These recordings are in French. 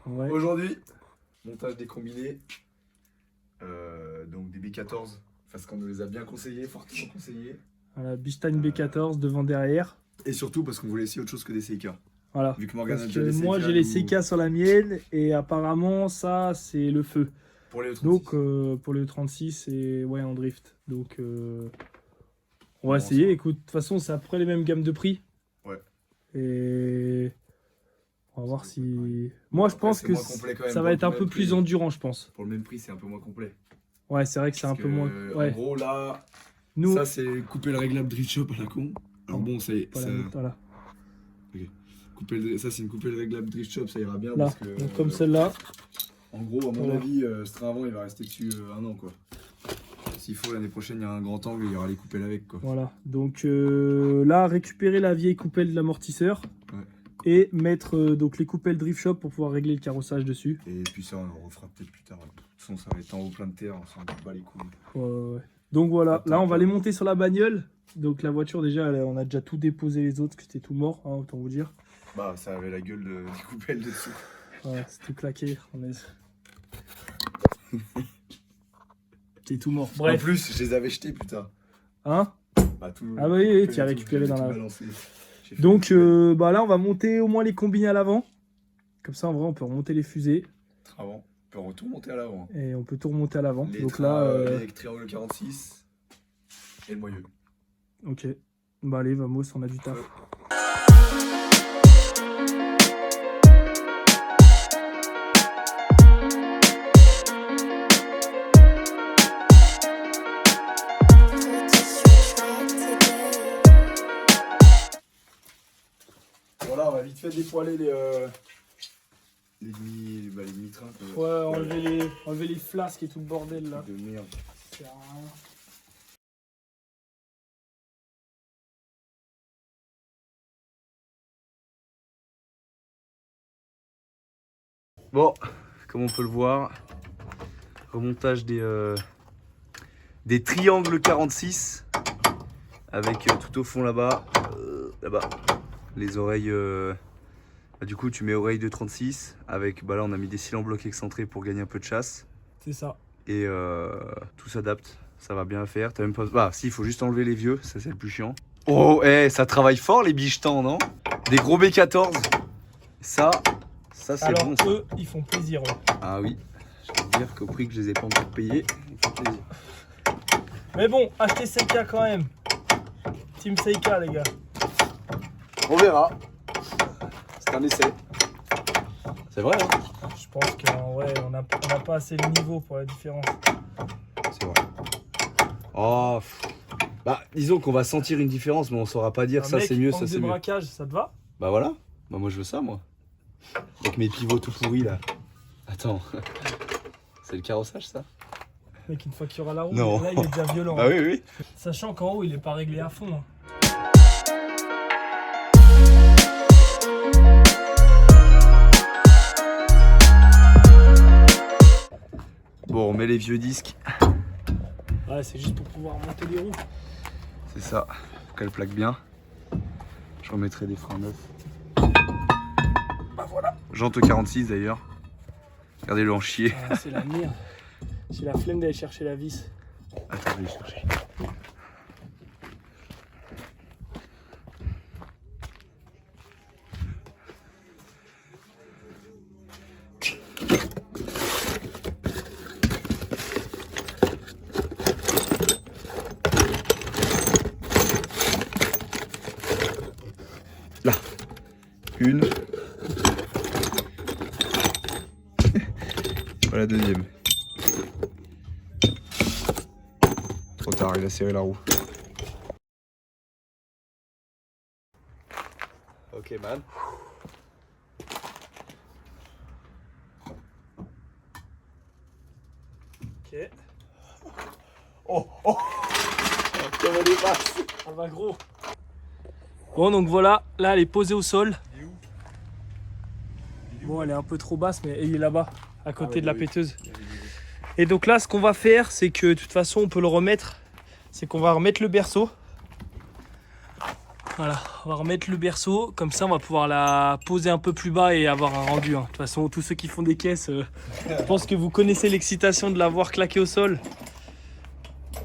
Ouais. Aujourd'hui, montage des combinés, donc des B14, parce qu'on nous les a bien conseillés, fortement conseillés. Voilà, Bichstein B14 devant derrière. Et surtout parce qu'on voulait essayer autre chose que des CK. Voilà. Vu que Morgan a Parce déjà que des moi CK, j'ai les nous- CK sur la mienne et apparemment ça c'est le feu. Pour les E36. Donc pour le 36 et ouais en drift. Donc on va Bon, essayer. ça va. Écoute, de toute façon c'est à peu près les mêmes gammes de prix. Ouais. Et on va voir Ça si. peut être pareil. Moi je Après, pense c'est que moins complet quand même ça pour va le être un même peu prix. plus endurant, je pense. Pour le même prix, c'est un peu moins complet. Ouais, c'est vrai que c'est un Parce peu moins. que, Ouais. En gros, là, Nous. ça c'est couper le réglable drift shop à la con. Alors bon, c'est. Voilà, voilà. Ça c'est une coupée le réglable drift shop, ça ira bien. Là, Parce que, donc comme celle-là. En gros, à mon Voilà. avis, ce train avant il va rester dessus un an quoi. S'il faut, l'année prochaine, il y a un grand angle, il y aura les coupelles avec quoi. Voilà. Donc là, récupérer la vieille coupelle de l'amortisseur. Ouais. Et mettre donc les coupelles drift shop pour pouvoir régler le carrossage dessus. Et puis ça, on le refera peut-être plus tard. De toute façon, ça va être en haut plein de terre, on s'en bat les couilles. Ouais. Donc voilà, Attends, là on va attends. les monter sur la bagnole. Donc la voiture déjà, on a déjà tout déposé les autres, que c'était tout mort, hein, autant vous dire. Bah, ça avait la gueule des coupelles dessus. Voilà, c'est tout claqué. C'est tout mort. En Bref. plus, je les avais jetés, putain. Hein? Bah, tout, Ah bah oui, tout tu as tout, récupéré j'avais dans tout la... balancé. J'ai fait Donc le bah là on va monter au moins les combinés à l'avant. Comme ça en vrai on peut remonter les fusées. train avant. On peut tout remonter à l'avant. Et on peut tout remonter à l'avant. Les Donc trains, là... les triangles 46 et le moyeu. Ok. Bah allez, vamos, on a du taf. Voilà, on va vite fait dépoiler les demi-trains. Ouais, enlever les flasques et tout le bordel là. De merde. Ça sert à rien. Bon, comme on peut le voir, remontage des triangles 46 avec tout au fond là-bas, les oreilles. Du coup, tu mets oreilles de 36 avec. Bah là, on a mis des cylindres blocs excentrés pour gagner un peu de chasse C'est ça. et tout s'adapte. Ça va bien faire. T'as même pas. Bah, si, il faut juste enlever les vieux, ça c'est le plus chiant. Oh, ça travaille fort les bichetans, non? Des gros B14. Ça c'est Alors bon. Ça. eux, ils font plaisir. Ouais. Ah oui, je peux dire qu'au prix que je les ai pas encore payés, ils font plaisir. Mais bon, achetez Seika quand même. Team Seika les gars. On verra. C'est un essai. C'est vrai, hein? Je pense qu'en vrai, on n'a pas assez le niveau pour la différence. C'est vrai. Oh, bah, disons qu'on va sentir une différence, mais on saura pas dire ça Mec, c'est mieux, angle ça de c'est mieux. braquage, ça te va? Bah voilà. Bah moi je veux ça, moi. Avec mes pivots tout pourris là. Attends. C'est le carrossage ça? Mec, une fois qu'il y aura la roue, Non. là il est déjà violent. Bah oui, oui. Sachant qu'en haut, il est pas réglé à fond. Hein. Bon, on met les vieux disques. Ouais, c'est juste pour pouvoir monter les roues. C'est ça. Faut qu'elle plaque bien. Je remettrai des freins neufs. Bah voilà. Jante 46 d'ailleurs. Regardez-le en chier. Ah, c'est la merde. J'ai la flemme d'aller chercher la vis. Attends, je vais les chercher. Là. Une. Voilà la deuxième. Trop tard, il a serré la roue. Ok man. Ok. Oh oh. Comment on dépasse. Ça va gros. Bon, donc voilà. Là, elle est posée au sol. Bon, elle est un peu trop basse, mais il est là-bas, à côté de la péteuse. Et donc là, ce qu'on va faire, c'est que de toute façon, on peut le remettre. C'est qu'on va remettre le berceau. Voilà, on va remettre le berceau, comme ça on va pouvoir la poser un peu plus bas et avoir un rendu. De toute façon, tous ceux qui font des caisses, je pense que vous connaissez l'excitation de la voir claquer au sol.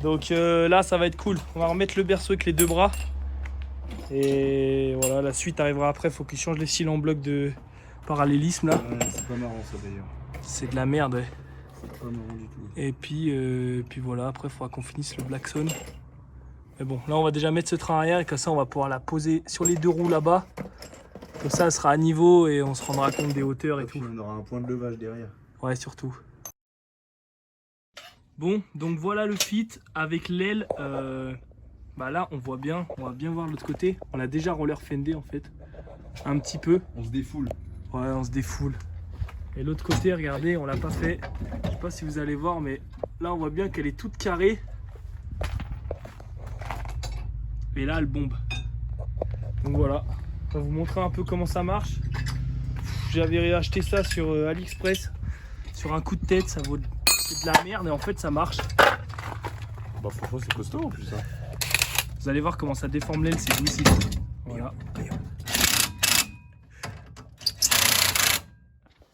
Donc là, ça va être cool. On va remettre le berceau avec les 2 bras. Et voilà, la suite arrivera après. Il faut qu'il change les cils en bloc de parallélisme là. Ouais, c'est pas marrant ça d'ailleurs. C'est de la merde, ouais. C'est pas marrant du tout. Et puis voilà, après il faudra qu'on finisse le Blackson. Mais bon, là on va déjà mettre ce train arrière et comme ça on va pouvoir la poser sur les 2 roues là-bas. Comme ça elle sera à niveau et on se rendra compte des hauteurs et tout. On aura un point de levage derrière. Ouais, surtout. Bon, donc voilà le fit avec l'aile. Bah là on voit bien, on va bien voir l'autre côté. On a déjà roller fendé en fait. Un petit peu. On se défoule. Ouais, on se défoule. Et l'autre côté, regardez, on l'a pas fait. Je sais pas si vous allez voir, mais là on voit bien qu'elle est toute carrée. Et là elle bombe. Donc voilà, on va vous montrer un peu comment ça marche. J'avais acheté ça sur AliExpress. Sur un coup de tête, ça vaut c'est de la merde et en fait ça marche. Bah franchement c'est costaud en plus ça. Vous allez voir comment ça déforme l'aile, c'est jouissif. Voilà.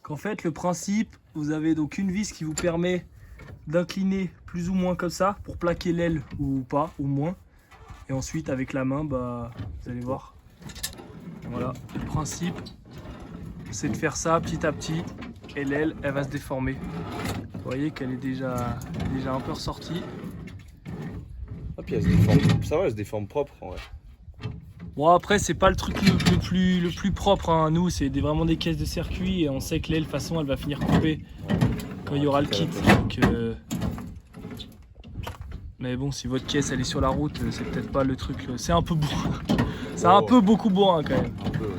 En fait, le principe, vous avez donc une vis qui vous permet d'incliner plus ou moins comme ça pour plaquer l'aile ou pas, ou moins. Et ensuite, avec la main, bah, vous allez voir. Voilà, le principe, c'est de faire ça petit à petit et l'aile, elle va se déformer. Vous voyez qu'elle est déjà un peu ressortie. Ah puis elle se déforme, ça va, elle se déforme propre en vrai. Bon après c'est pas le truc le plus propre hein. Nous c'est vraiment des caisses de circuit et on sait que l'aile de toute façon elle va finir coupée quand il y aura le kit. Donc, mais bon si votre caisse elle est sur la route c'est peut-être pas le truc, c'est un peu bourrin. C'est un peu beaucoup bourrin quand même. Un peu, ouais.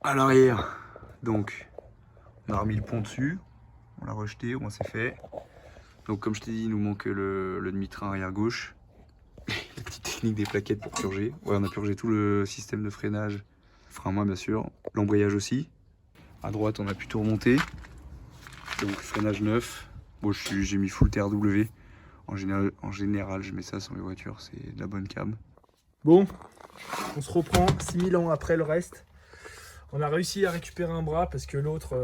À l'arrière, donc on a remis le pont dessus, on l'a rejeté, on s'est fait. Donc comme je t'ai dit, il nous manque le demi-train arrière gauche. La petite technique des plaquettes pour purger. Ouais, on a purgé tout le système de freinage, frein à main bien sûr, l'embrayage aussi. À droite, on a pu tout remonter. Donc freinage neuf. Bon, j'ai mis full TRW. En général, je mets ça sur les voitures, c'est de la bonne cam. Bon, on se reprend 6000 ans après le reste. On a réussi à récupérer un bras parce que l'autre,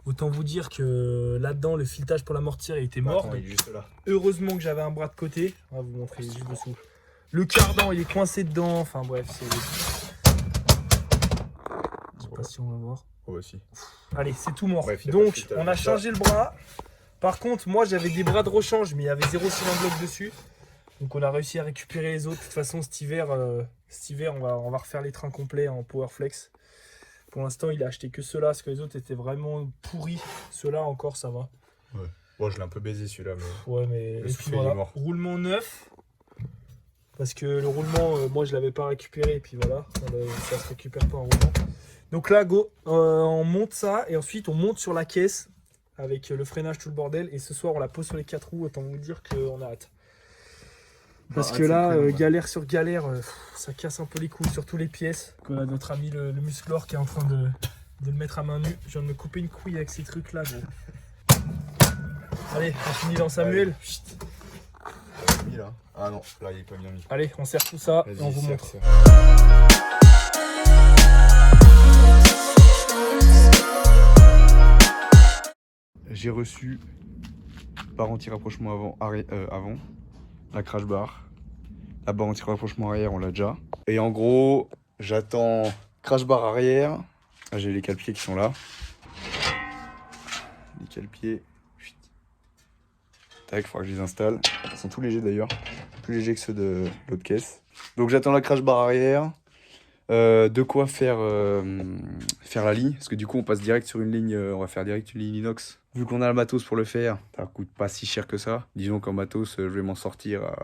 autant vous dire que là-dedans, le filetage pour l'amortir il était mort. Attends, il est juste là. Heureusement que j'avais un bras de côté. On va vous montrer juste dessous. Le cardan, il est coincé dedans. Enfin bref, c'est... Je sais pas si on va voir. Oh, aussi. Allez, c'est tout mort. Bref, donc, on a changé le bras. Par contre, moi, j'avais des bras de rechange, mais il y avait 0 cylindre bloc dessus. Donc, on a réussi à récupérer les autres. De toute façon, cet hiver on va refaire les trains complets en Powerflex. Pour l'instant, il a acheté que ceux-là, parce que les autres étaient vraiment pourris. Ceux-là, encore, ça va. Ouais. Bon, je l'ai un peu baisé celui-là, mais... Ouais, mais... Le Et soufflet, puis voilà, il est mort. roulement neuf. Parce que le roulement, moi, je l'avais pas récupéré. Et puis voilà, ça se récupère pas en roulement. Donc là, go, on monte ça. Et ensuite, on monte sur la caisse avec le freinage, tout le bordel. Et ce soir, on la pose sur les 4 roues. Autant vous dire qu'on a hâte. Parce que là, galère sur galère, ça casse un peu les couilles, surtout les pièces. On a notre ami le musclor qui est en train de le mettre à main nue. Je viens de me couper une couille avec ces trucs là, gros. Allez, on finit dans Samuel. Mis là. Ah non, là il est pas bien mis. Allez, on serre tout ça et on vous montre. J'ai reçu barre anti-rapprochement avant, la crash bar. La barre anti-rapprochement arrière, on l'a déjà. Et en gros, j'attends crash bar arrière. Ah, j'ai les cale-pieds qui sont là. Les cale-pieds. Tac, il faudra que je les installe. Ils sont tout légers d'ailleurs. Plus légers que ceux de l'autre caisse. Donc j'attends la crash bar arrière. De quoi faire la ligne. Parce que du coup, on passe direct sur une ligne. On va faire direct une ligne inox. Vu qu'on a le matos pour le faire, ça coûte pas si cher que ça. Disons qu'en matos, je vais m'en sortir à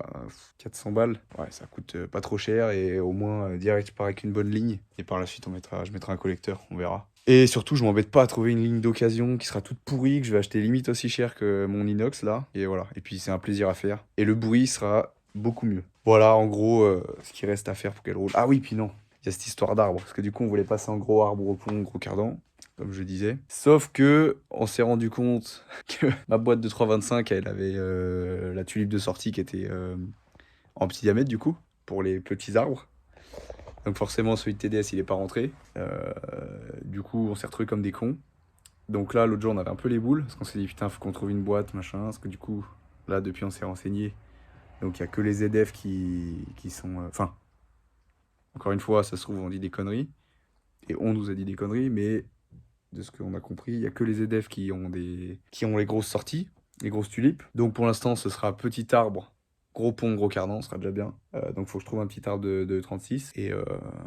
400 balles. Ouais, ça coûte pas trop cher et au moins direct je pars avec une bonne ligne. Et par la suite, je mettrai un collecteur, on verra. Et surtout, je m'embête pas à trouver une ligne d'occasion qui sera toute pourrie, que je vais acheter limite aussi cher que mon inox là. Et voilà. Et puis c'est un plaisir à faire. Et le bruit sera beaucoup mieux. Voilà en gros ce qui reste à faire pour qu'elle roule. Ah oui, puis non, il y a cette histoire d'arbre. Parce que du coup, on voulait passer en gros arbre au pont, gros cardan, comme je disais. Sauf que on s'est rendu compte que ma boîte de 3,25, elle avait la tulipe de sortie qui était en petit diamètre du coup, pour les petits arbres. Donc forcément, celui de TDS, il est pas rentré. Du coup, on s'est retrouvés comme des cons. Donc là, l'autre jour, on avait un peu les boules, parce qu'on s'est dit, putain, faut qu'on trouve une boîte, machin. Parce que du coup, là, depuis, on s'est renseigné. Donc il n'y a que les ZF qui sont... Enfin, encore une fois, ça se trouve, on dit des conneries. Et on nous a dit des conneries, mais de ce qu'on a compris, il n'y a que les ZF qui ont les grosses sorties, les grosses tulipes. Donc pour l'instant, ce sera petit arbre, gros pont, gros cardan, ce sera déjà bien. Donc il faut que je trouve un petit arbre de 36. Et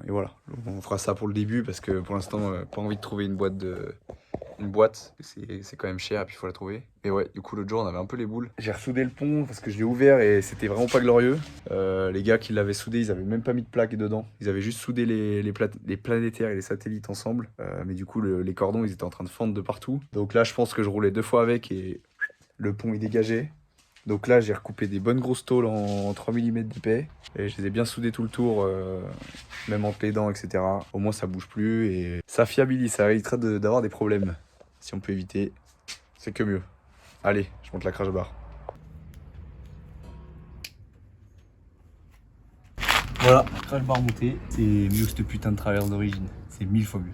voilà, on fera ça pour le début, parce que pour l'instant, pas envie de trouver une boîte, c'est quand même cher, et puis il faut la trouver. Mais ouais, du coup, l'autre jour, on avait un peu les boules. J'ai ressoudé le pont parce que je l'ai ouvert et c'était vraiment pas glorieux. Les gars qui l'avaient soudé, ils avaient même pas mis de plaque dedans. Ils avaient juste soudé les planétaires et les satellites ensemble. Mais du coup, les cordons, ils étaient en train de fendre de partout. Donc là, je pense que je roulais 2 fois avec et le pont, il dégageait. Donc là, j'ai recoupé des bonnes grosses tôles en 3 mm d'épais. Et je les ai bien soudées tout le tour, même entre les dents, etc. Au moins, ça bouge plus et ça fiabilise. Ça évitera d'avoir des problèmes. Si on peut éviter, c'est que mieux. Allez, je monte la crash bar. Voilà, crash bar montée. C'est mieux que cette putain de traverse d'origine. C'est 1000 fois mieux.